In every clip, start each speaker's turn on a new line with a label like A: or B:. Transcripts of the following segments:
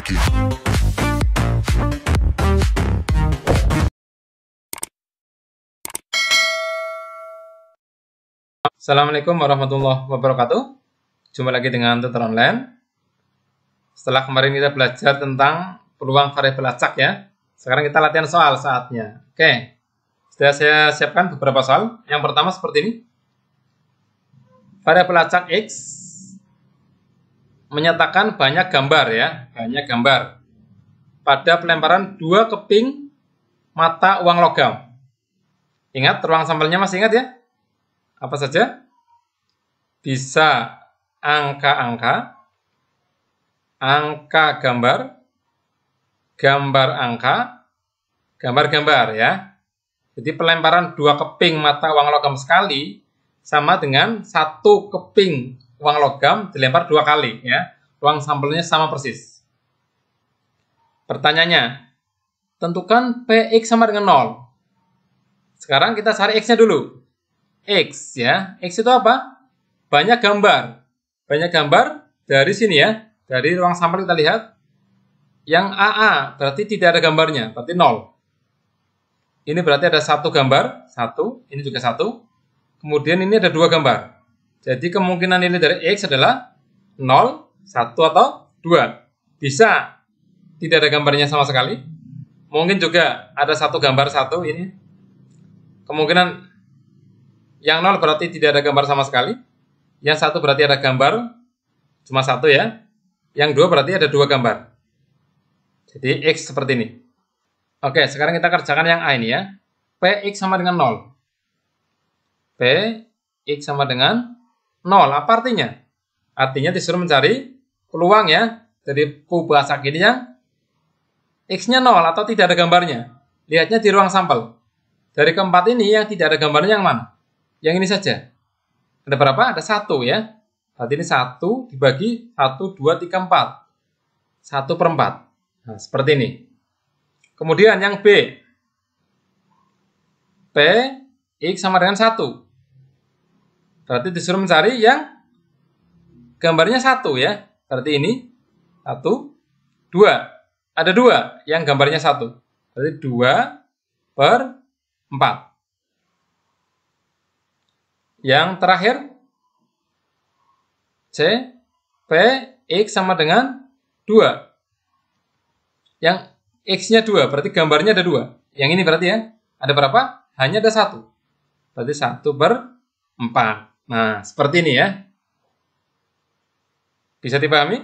A: like it.
B: Assalamualaikum warahmatullahi wabarakatuh. Jumpa lagi dengan tutor online. Setelah kemarin kita belajar tentang peluang variabel acak ya, sekarang kita latihan soal saatnya. Oke, sudah saya siapkan beberapa soal. Yang pertama seperti ini. Variabel acak X menyatakan banyak gambar ya, banyak gambar pada pelemparan 2 keping mata uang logam. Ingat ruang sampelnya, masih ingat ya? Apa saja? Bisa angka-angka, angka gambar, gambar angka, gambar-gambar ya. Jadi pelemparan 2 keping mata uang logam sekali sama dengan 1 keping uang logam dilempar 2 kali ya. Ruang sampelnya sama persis. Pertanyaannya, tentukan Px sama dengan 0. Sekarang kita cari X-nya dulu. X ya. X itu apa? Banyak gambar. Banyak gambar dari sini ya. Dari ruang sampel kita lihat. Yang AA berarti tidak ada gambarnya, berarti 0. Ini berarti ada 1 gambar, 1, ini juga 1. Kemudian ini ada 2 gambar. Jadi kemungkinan nilai dari X adalah 0, 1 atau 2. Bisa tidak ada gambarnya sama sekali. Mungkin juga ada 1 gambar 1 ini. Kemungkinan yang 0 berarti tidak ada gambar sama sekali. Yang 1 berarti ada gambar cuma 1 ya. Yang 2 berarti ada 2 gambar. Jadi X seperti ini. Oke, sekarang kita kerjakan yang A ini ya. Px sama dengan 0. Px sama dengan 0. Apa artinya? Artinya disuruh mencari peluang ya. Dari bahasa gini yang X-nya 0 atau tidak ada gambarnya. Lihatnya di ruang sampel. Dari keempat ini yang tidak ada gambarnya yang mana? Yang ini saja. Ada berapa? Ada 1 ya. Berarti ini 1 dibagi 1, 2, 3, 4. 1/4. Nah, seperti ini. Kemudian yang B. P, X sama dengan 1. Berarti disuruh mencari yang gambarnya 1 ya. Berarti ini 1, 2. Ada 2 yang gambarnya 1. Berarti 2/4. Yang terakhir C, P, X sama dengan 2. Yang X-nya 2, berarti gambarnya ada 2. Yang ini berarti ya, ada berapa? Hanya ada 1. Berarti 1/4. Nah, seperti ini ya. Bisa dipahami?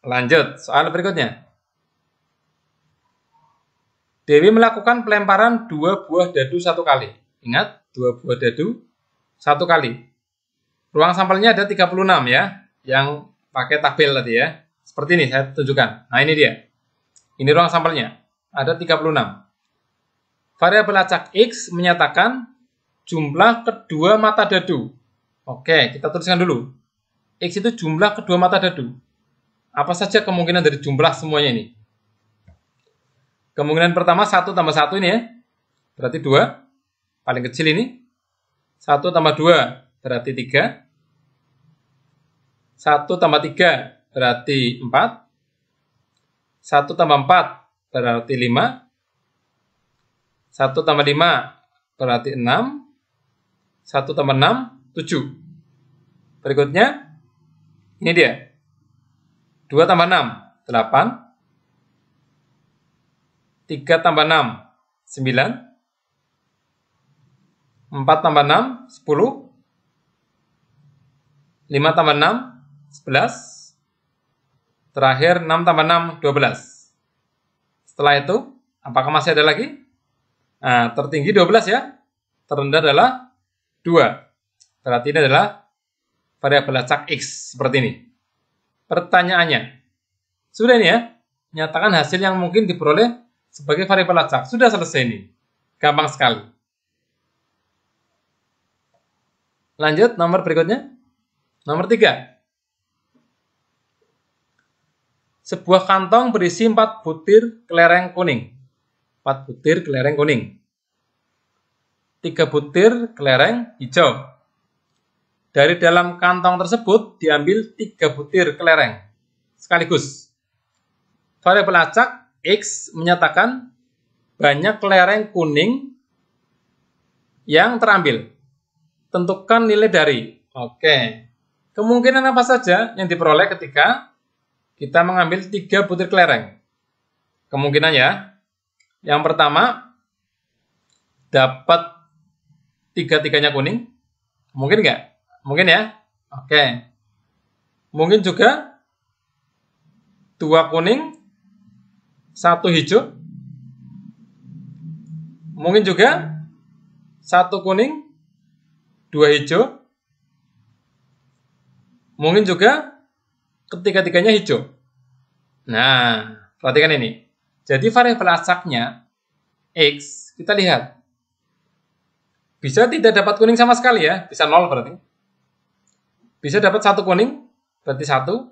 B: Lanjut, soal berikutnya. Dewi melakukan pelemparan 2 buah dadu 1 kali. Ingat, 2 buah dadu 1 kali. Ruang sampelnya ada 36 ya, yang pakai tabel tadi ya. Seperti ini saya tunjukkan. Nah, ini dia. Ini ruang sampelnya. Ada 36. Variabel acak X menyatakan jumlah kedua mata dadu. Oke, kita tuliskan dulu. X itu jumlah kedua mata dadu. Apa saja kemungkinan dari jumlah semuanya ini? Kemungkinan pertama 1 tambah 1 ini ya. Berarti 2. Paling kecil ini. 1 tambah 2 berarti 3. 1 tambah 3 berarti 4. 1 tambah 4 berarti 5. 1 tambah 5 berarti 6. 1 tambah 6, 7. Berikutnya, ini dia. 2 tambah 6, 8. 3 tambah 6, 9. 4 tambah 6, 10. 5 tambah 6, 11. Terakhir 6 tambah 6, 12. Setelah itu, apakah masih ada lagi? Nah, tertinggi 12 ya. Terendah adalah 2. Berarti ini adalah variabel acak X. Seperti ini. Pertanyaannya. Sudah ini ya. Nyatakan hasil yang mungkin diperoleh sebagai variabel acak. Sudah selesai ini. Gampang sekali. Lanjut, nomor berikutnya. Nomor 3. Sebuah kantong berisi 4 butir kelereng kuning. 4 butir kelereng kuning. 3 butir kelereng hijau. Dari dalam kantong tersebut diambil 3 butir kelereng sekaligus. variabel acak X menyatakan banyak lereng kuning yang terambil. Tentukan nilai dari. Oke. Kemungkinan apa saja yang diperoleh ketika kita mengambil 3 butir kelereng? Kemungkinan ya. Yang pertama, dapat 3-3-nya kuning. Mungkin nggak? Mungkin ya. Oke. Mungkin juga 2 kuning, 1 hijau. Mungkin juga 1 kuning, 2 hijau. Mungkin juga ketiga-tiganya hijau. Nah, perhatikan ini. Jadi variabel acaknya X, kita lihat. Bisa tidak dapat kuning sama sekali ya, bisa 0 berarti. Bisa dapat 1 kuning, berarti 1.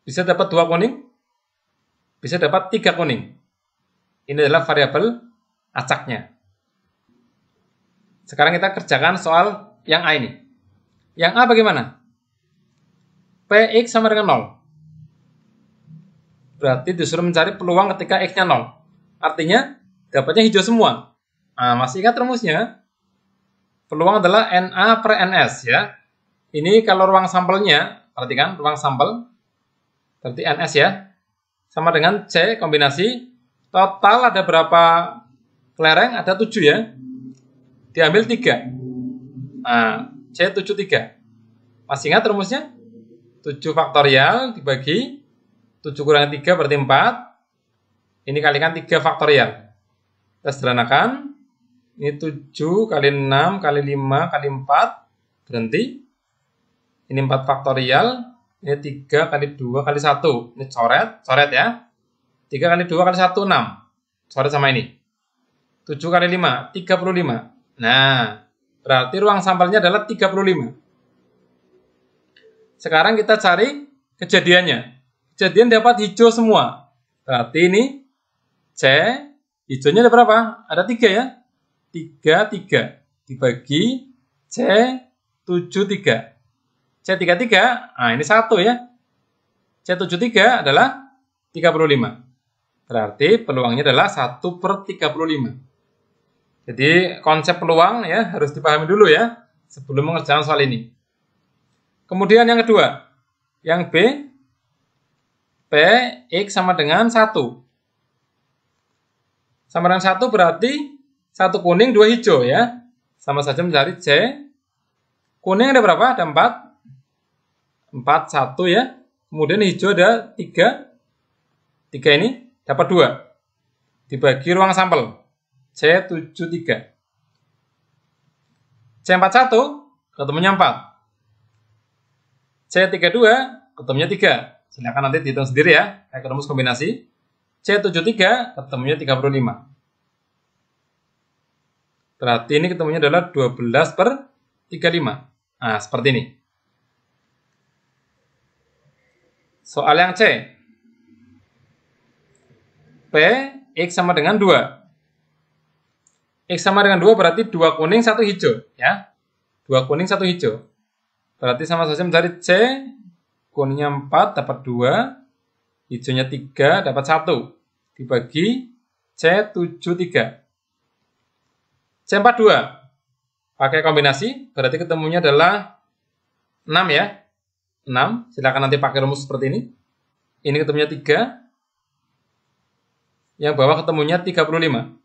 B: Bisa dapat 2 kuning, bisa dapat 3 kuning. Ini adalah variabel acaknya. Sekarang kita kerjakan soal yang A ini. Yang A bagaimana? Px sama dengan 0. Berarti disuruh mencari peluang ketika X-nya 0. Artinya, dapatnya hijau semua. Nah, masih ingat rumusnya? Peluang adalah NA per NS ya. Ini kalau ruang sampelnya, perhatikan, ruang sampel, berarti NS ya. Sama dengan C, kombinasi. Total ada berapa kelereng? Ada 7 ya. Diambil 3. Nah, C 73. Masih ingat rumusnya? 7 faktorial dibagi 7 kurangi 3 berarti 4. Ini kalikan 3 faktorial. Kita sederhanakan. Ini 7 kali 6 kali 5 kali 4. Berhenti. Ini 4 faktorial. Ini 3 kali 2 kali 1. Ini coret ya. 3 kali 2 kali 1, 6. Coret sama ini. 7 kali 5, 35. Nah, berarti ruang sampelnya adalah 35. Sekarang kita cari kejadiannya. Kejadian dapat hijau semua. Berarti ini C, hijaunya ada berapa? Ada 3 ya. 3 dibagi C 73. C 33, nah ini 1 ya. C 73 adalah 35. Berarti peluangnya adalah 1 per 35. Jadi konsep peluang ya harus dipahami dulu ya sebelum mengerjakan soal ini. Kemudian yang kedua, yang B, P, X sama dengan 1. Sama dengan 1 berarti 1 kuning, 2 hijau ya. Sama saja mencari C. Kuning ada berapa? Ada 4. 4, 1 ya. Kemudian hijau ada 3. 3 ini dapat 2. Dibagi ruang sampel. C73. C41 ketemunya 4. C32 ketemunya 3. Silakan nanti dihitung sendiri ya. Kayak rumus kombinasi. C73 ketemunya 35. Berarti ini ketemunya adalah 12 per 35. Nah, seperti ini. Soal yang C. P, X sama dengan 2. X sama dengan 2 berarti 2 kuning, 1 hijau. Ya. 2 kuning, 1 hijau. Berarti sama saja mencari C. Kuningnya 4 dapat 2. Hijaunya 3 dapat 1. Dibagi C73. C42. Pakai kombinasi. Berarti ketemunya adalah 6 ya. 6. Silakan nanti pakai rumus seperti ini. Ini ketemunya 3. Yang bawah ketemunya 35.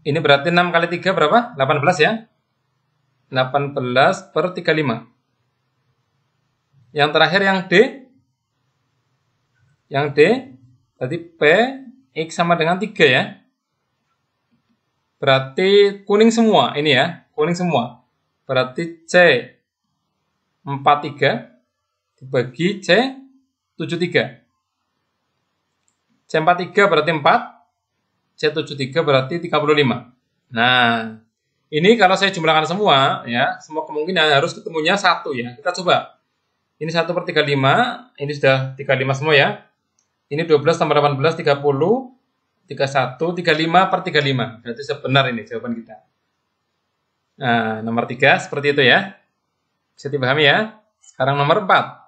B: Ini berarti 6 kali 3 berapa? 18 ya. 18 per 35. Yang terakhir yang D. Yang D. Berarti P, X sama dengan 3 ya. Berarti kuning semua. Ini ya. Kuning semua. Berarti C 43 dibagi C 73. C43 berarti 4. C73 berarti 35. Nah, ini kalau saya jumlahkan semua, ya, semua kemungkinan harus ketemunya 1 ya. Kita coba. Ini 1 per 35, ini sudah 35 semua ya. Ini 12 tambah 18, 30, 31, 35 per 35. Berarti sebenar ini jawaban kita. Nah, nomor 3 seperti itu ya. Bisa dipahami ya. Sekarang nomor 4.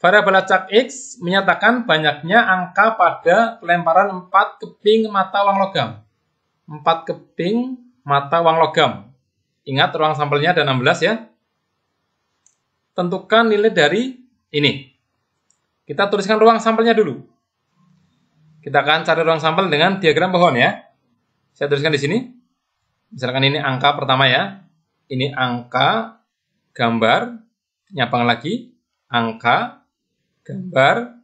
B: Variabel acak X menyatakan banyaknya angka pada pelemparan 4 keping mata uang logam. 4 keping mata uang logam. Ingat ruang sampelnya ada 16 ya. Tentukan nilai dari ini. Kita tuliskan ruang sampelnya dulu. Kita akan cari ruang sampel dengan diagram pohon ya. Saya tuliskan di sini. Misalkan ini angka pertama ya. Ini angka, gambar, nyabang lagi, angka, gambar,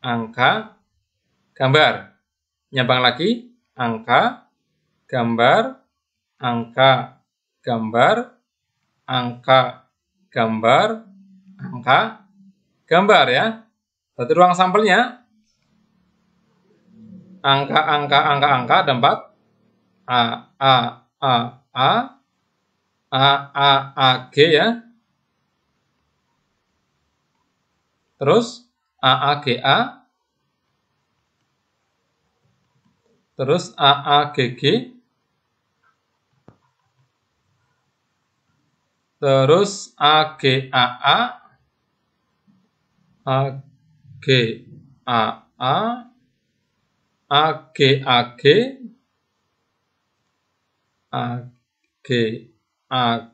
B: angka, gambar. Nyabang lagi, angka, gambar, angka, gambar, angka, gambar, angka, gambar ya. Berarti ruang sampelnya angka, ada 4. G ya. Terus AAGA, terus AAGG, terus AGAA, AGAA, AGAG, AGAG, AGGA,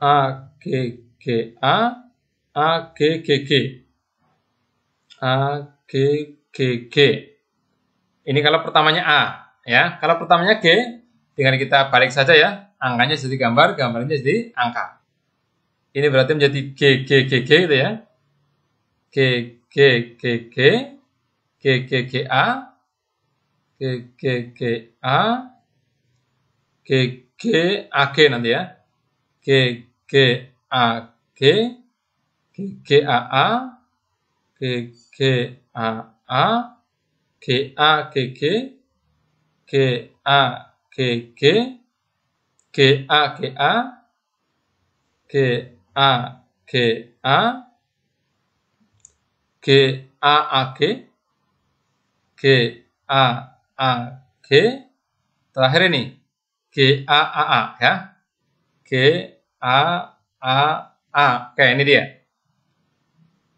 B: AGGA, AGGG, AGGG. Ini kalau pertamanya A, ya. Kalau pertamanya G, tinggal kita balik saja ya. Angkanya jadi gambar, gambarnya jadi angka. Ini berarti menjadi GGGG gitu ya. GGGG, GGGA, GGGA, GGAG nanti ya. GGAG, GGAA, GGAA, GAGG, GAGG, GAGA, GAGA, GAAG, GAAG, terakhir ini GAAA ya. GAAA. Oke, ini dia.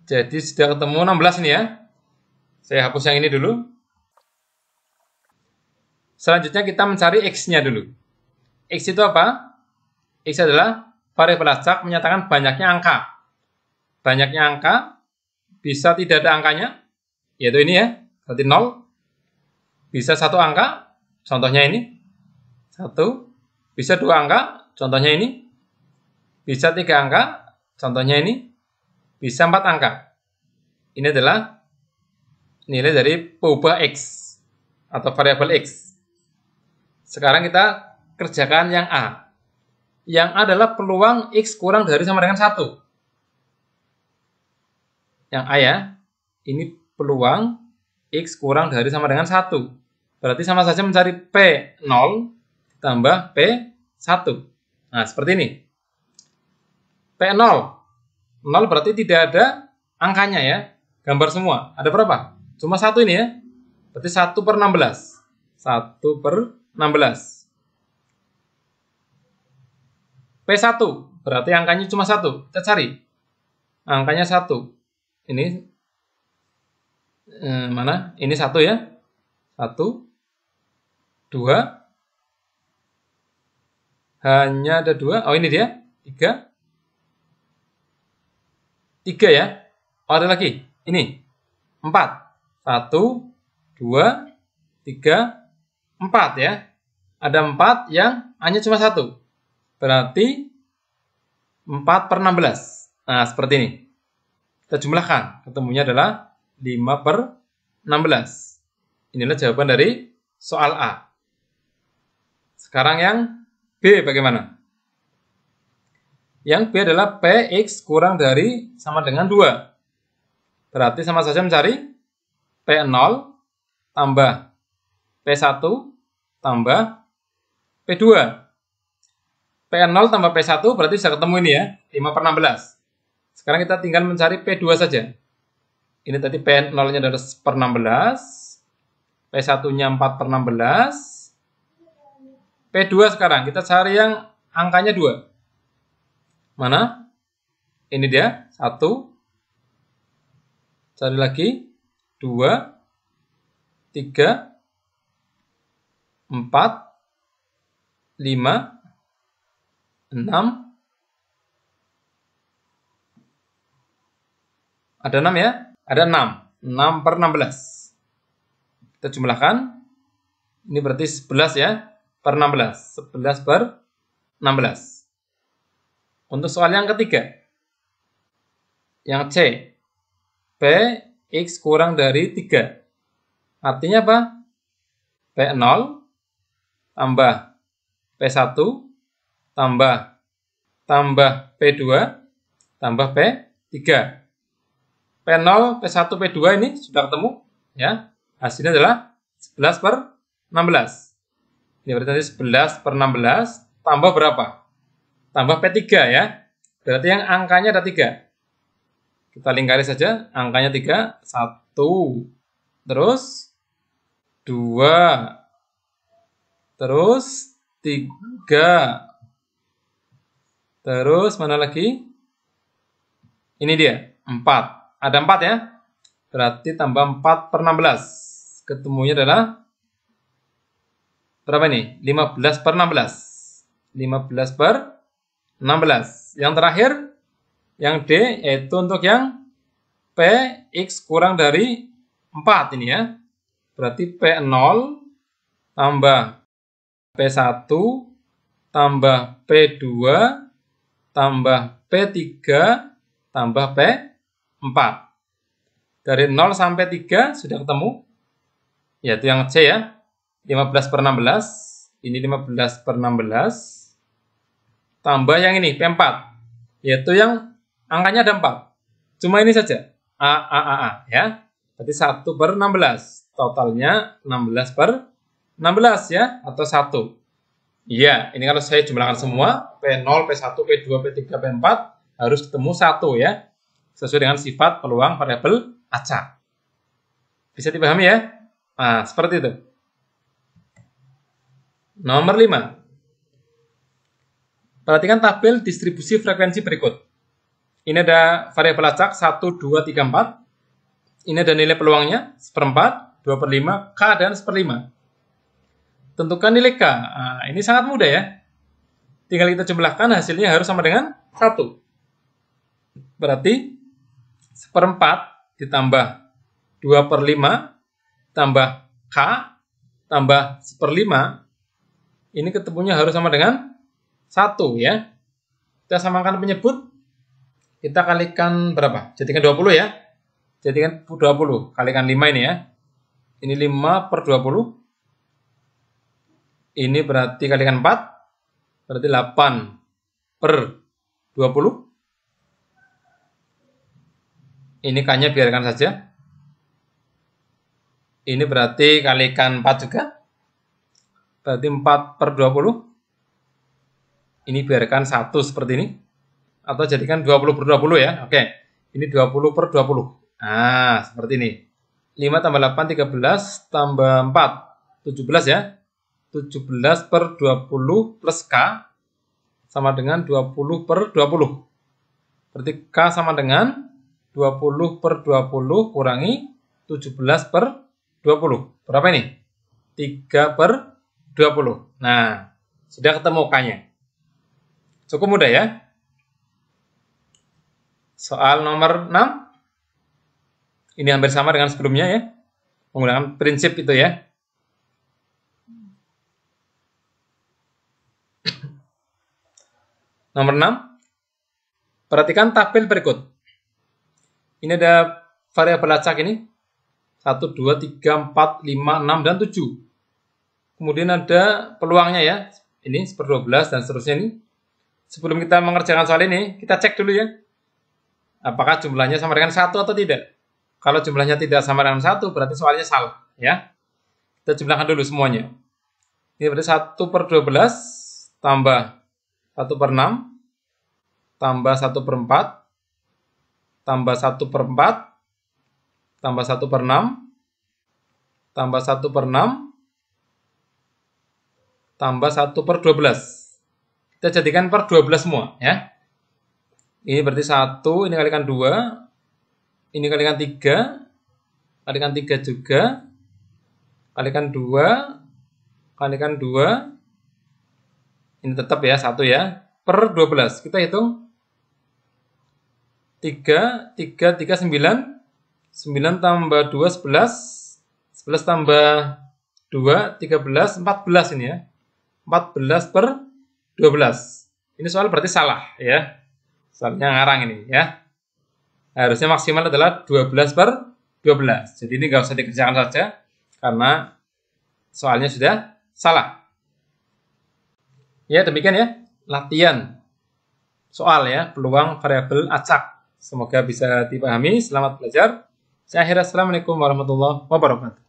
B: Jadi sudah ketemu 16 ini ya. Saya hapus yang ini dulu. Selanjutnya kita mencari X-nya dulu. X itu apa? X adalah variabel acak menyatakan banyaknya angka. Banyaknya angka bisa tidak ada angkanya, yaitu ini ya, berarti 0. Bisa 1 angka, contohnya ini. 1. Bisa 2 angka, contohnya ini. Bisa 3 angka, contohnya ini. Bisa 4 angka. Ini adalah nilai dari peubah X atau variabel X. Sekarang kita kerjakan yang A. Yang A adalah peluang X kurang dari sama dengan 1. Yang A ya. Ini peluang X kurang dari sama dengan 1. Berarti sama saja mencari P0 tambah P1. Nah, seperti ini. P0. 0 berarti tidak ada angkanya ya. Gambar semua. Ada berapa? Cuma 1 ini ya. Berarti 1/16. 1/16. P1 berarti angkanya cuma 1. Kita cari. Angkanya 1. Ini mana? Ini 1 ya. 1, 2. Hanya ada 2. Oh, ini dia. 3. 3 ya. Oh, ada lagi. Ini. 4. 1, 2, 3, 4 ya. Ada 4 yang hanya cuma 1. Berarti 4/16. Nah, seperti ini. Kita jumlahkan. Ketemunya adalah 5/16. Inilah jawaban dari soal A. Sekarang yang B bagaimana? Yang B adalah Px kurang dari sama dengan 2. Berarti sama saja mencari P0 tambah P1 tambah P2. P0 tambah P1 berarti bisa ketemu ini ya, 5/16. Sekarang kita tinggal mencari P2 saja. Ini tadi P0-nya adalah 1/16, P1-nya 4/16. P2 sekarang kita cari yang angkanya 2. Mana? Ini dia, 1. Cari lagi, 2, 3, 4, 5, 6. Ada 6 ya? Ada 6. 6 per 16. Kita jumlahkan. Ini berarti 11 ya, per 16. 11 per 16. Untuk soal yang ketiga. Yang C. P X kurang dari 3. Artinya apa? P0 tambah P1 tambah P2 tambah P3. P0, P1, P2 ini sudah ketemu ya. Hasilnya adalah 11 per 16. Ini berarti 11 per 16 tambah berapa? Tambah P3 ya. Berarti yang angkanya ada 3. Kita lingkari saja, angkanya 3, 1, terus 2, terus 3, terus mana lagi? Ini dia, 4. Ada 4 ya, berarti tambah 4 per 16. Ketemunya adalah berapa ini? 15 per 16. 15 per 16. Yang terakhir, yang D, yaitu untuk yang P X kurang dari 4 ini ya. Berarti P0 tambah P1 tambah P2 tambah P3 tambah P4. Dari 0 sampai 3 sudah ketemu. Yaitu yang C ya. 15 per 16. Ini 15 per 16. Tambah yang ini, P4. Yaitu yang angkanya ada 4. Cuma ini saja. A ya. Berarti 1 per 16. Totalnya 16 per 16 ya. Atau 1. Iya, ini kalau saya jumlahkan semua. P0, P1, P2, P3, P4. Harus ketemu 1 ya. Sesuai dengan sifat peluang variabel acak. Bisa dipahami ya? Nah, seperti itu. Nomor 5. Perhatikan tabel distribusi frekuensi berikut. Ini ada variabel acak 1, 2, 3, 4. Ini ada nilai peluangnya 1/4, 2/5, K dan 1/5. Tentukan nilai K. Nah, ini sangat mudah ya. Tinggal kita jumlahkan, hasilnya harus sama dengan 1. Berarti 1/4 ditambah 2/5 tambah K tambah 1/5. Ini ketemunya harus sama dengan 1 ya. Kita samakan penyebut. Kita kalikan berapa? Jadikan 20 ya. Jadikan 20. Kalikan 5 ini ya. Ini 5 per 20. Ini berarti kalikan 4. Berarti 8 per 20. Ini K-nya biarkan saja. Ini berarti kalikan 4 juga. Berarti 4 per 20. Ini biarkan 1 seperti ini. Atau jadikan 20 per 20 ya. Oke. Ini 20 per 20. Nah, seperti ini. 5 tambah 8, 13. Tambah 4, 17 ya. 17 per 20 plus K. Sama dengan 20 per 20. Berarti K sama dengan 20 per 20 kurangi 17 per 20. Berapa ini? 3 per 20. Nah, sudah ketemu K-nya. Cukup mudah ya. Soal nomor 6. Ini hampir sama dengan sebelumnya ya. Menggunakan prinsip itu ya. Nomor 6. Perhatikan tabel berikut. Ini ada variabel acak ini. 1, 2, 3, 4, 5, 6, dan 7. Kemudian ada peluangnya ya. Ini 1/12 dan seterusnya ini. Sebelum kita mengerjakan soal ini, kita cek dulu ya. Apakah jumlahnya sama dengan 1 atau tidak. Kalau jumlahnya tidak sama dengan 1, berarti soalnya salah. Ya. Kita jumlahkan dulu semuanya. Ini berarti 1 per 12 tambah 1 per 6 tambah 1 per 4 tambah 1 per 4 tambah 1 per 6 tambah 1 per 6 tambah 1 per 12. Kita jadikan per 12 semua ya. Ini berarti 1, ini kalikan 2, ini kalikan 3, kalikan 3 juga, kalikan 2, kalikan 2, ini tetap ya 1 ya, per 12. Kita hitung 3, 3, 3, 9, 9 tambah 2, 11, 11 tambah 2, 13, 14 ini ya. 14 per 12. Ini soal berarti salah ya. Soalnya ngarang ini ya. Harusnya maksimal adalah 12 per 12. Jadi ini nggak usah dikerjakan saja karena soalnya sudah salah. Ya, demikian ya latihan soal ya, peluang variabel acak. Semoga bisa dipahami. Selamat belajar. Saya akhiri. Assalamualaikum warahmatullahi wabarakatuh.